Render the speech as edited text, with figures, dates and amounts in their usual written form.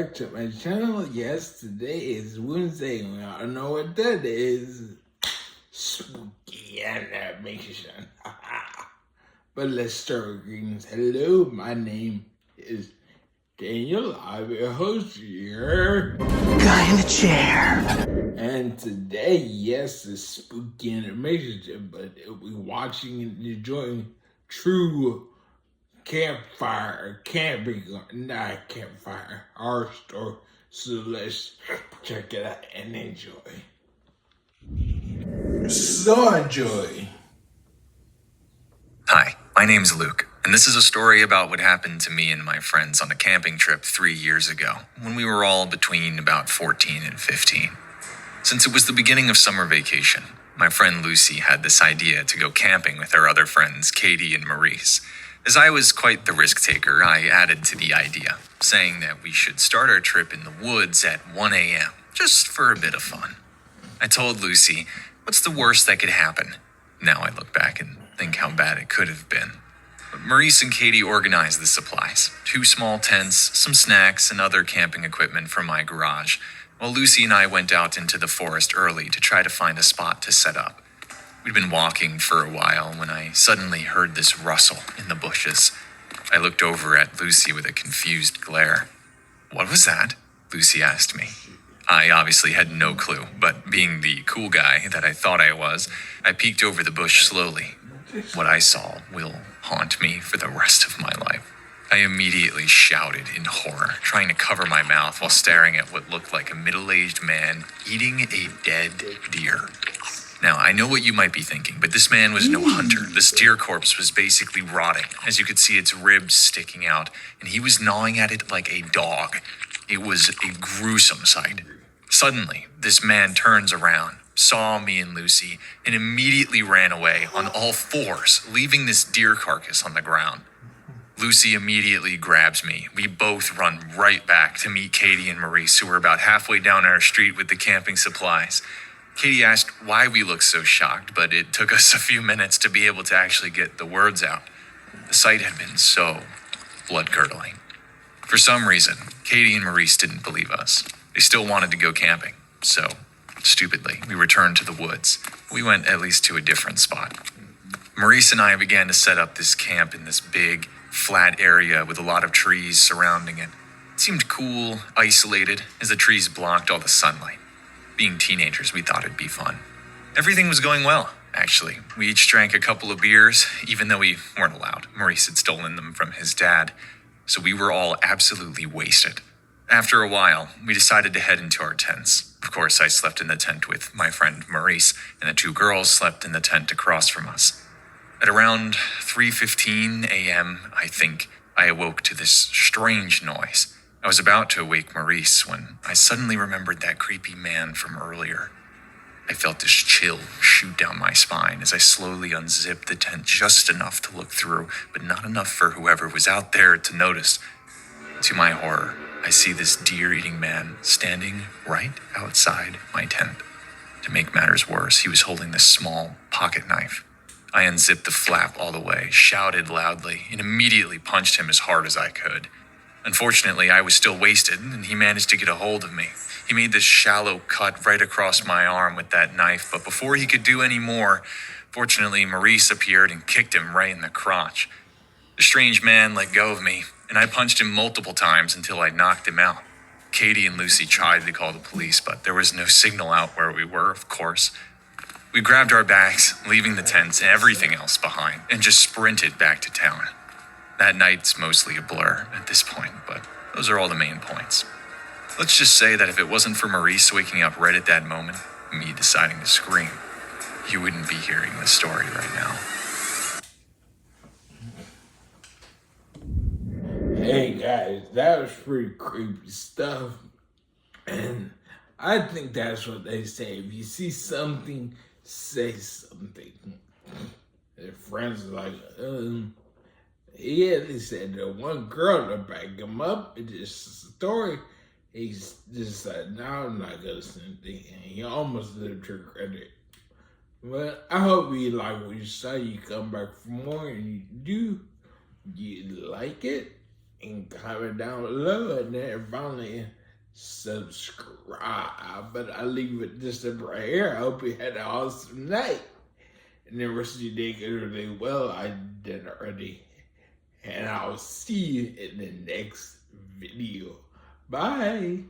back to my channel. Yes, today is Wednesday, and we all know what that is. Spooky animation. But let's start with greetings. Hello, my name is Daniel. I'm your host here. Guy in the chair. And today, yes, it's spooky animation, but we're watching and enjoying true campfire, camping, not campfire, our story. So let's check it out and enjoy. So enjoy. Hi, my name's Luke, and this is a story about what happened to me and my friends on a camping trip 3 years ago, when we were all between about 14 and 15. Since it was the beginning of summer vacation, my friend Lucy had this idea to go camping with her other friends, Katie and Maurice. As I was quite the risk taker, I added to the idea, saying that we should start our trip in the woods at 1 a.m., just for a bit of fun. I told Lucy, what's the worst that could happen? Now I look back and think how bad it could have been. But Maurice and Katie organized the supplies, 2 small tents, some snacks, and other camping equipment from my garage, while Lucy and I went out into the forest early to try to find a spot to set up. We'd been walking for a while when I suddenly heard this rustle in the bushes. I looked over at Lucy with a confused glare. "What was that?" Lucy asked me. I obviously had no clue, but being the cool guy that I thought I was, I peeked over the bush slowly. What I saw will haunt me for the rest of my life. I immediately shouted in horror, trying to cover my mouth while staring at what looked like a middle-aged man eating a dead deer. Now, I know what you might be thinking, but this man was no hunter. This deer corpse was basically rotting, as you could see its ribs sticking out, and he was gnawing at it like a dog. It was a gruesome sight. Suddenly, this man turns around, saw me and Lucy, and immediately ran away on all 4s, leaving this deer carcass on the ground. Lucy immediately grabs me. We both run right back to meet Katie and Maurice, who were about halfway down our street with the camping supplies. Katie asked why we looked so shocked, but it took us a few minutes to be able to actually get the words out. The sight had been so blood-curdling. For some reason, Katie and Maurice didn't believe us. They still wanted to go camping, so, stupidly, we returned to the woods. We went at least to a different spot. Maurice and I began to set up this camp in this big, flat area with a lot of trees surrounding it. It seemed cool, isolated, as the trees blocked all the sunlight. Being teenagers, we thought it'd be fun. Everything was going well, actually. We each drank a couple of beers, even though we weren't allowed. Maurice had stolen them from his dad, so we were all absolutely wasted. After a while, we decided to head into our tents. Of course, I slept in the tent with my friend Maurice, and the 2 girls slept in the tent across from us. At around 3:15 a.m., I think, I awoke to this strange noise. I was about to awake Maurice when I suddenly remembered that creepy man from earlier. I felt this chill shoot down my spine as I slowly unzipped the tent just enough to look through, but not enough for whoever was out there to notice. To my horror, I see this deer-eating man standing right outside my tent. To make matters worse, he was holding this small pocket knife. I unzipped the flap all the way, shouted loudly, and immediately punched him as hard as I could. Unfortunately, I was still wasted, and he managed to get a hold of me. He made this shallow cut right across my arm with that knife, but before he could do any more, fortunately, Maurice appeared and kicked him right in the crotch. The strange man let go of me, and I punched him multiple times until I knocked him out. Katie and Lucy tried to call the police, but there was no signal out where we were, of course. We grabbed our bags, leaving the tents and everything else behind, and just sprinted back to town. That night's mostly a blur at this point, but those are all the main points. Let's just say that if it wasn't for Maurice waking up right at that moment, me deciding to scream, you wouldn't be hearing this story right now. Hey guys, that was pretty creepy stuff. And I think that's what they say. If you see something, say something. Their friends are like, yeah, they said the one girl to back him up in this story. He's just like, no, I'm not gonna say anything. And he almost lived to credit. But I hope you like what you saw. You come back for more, and you do. You like it. and comment down below, and then finally subscribe. But I leave it just up right here. I hope you had an awesome night. And the rest of your day goes really well. I did already. And I'll see you in the next video. Bye.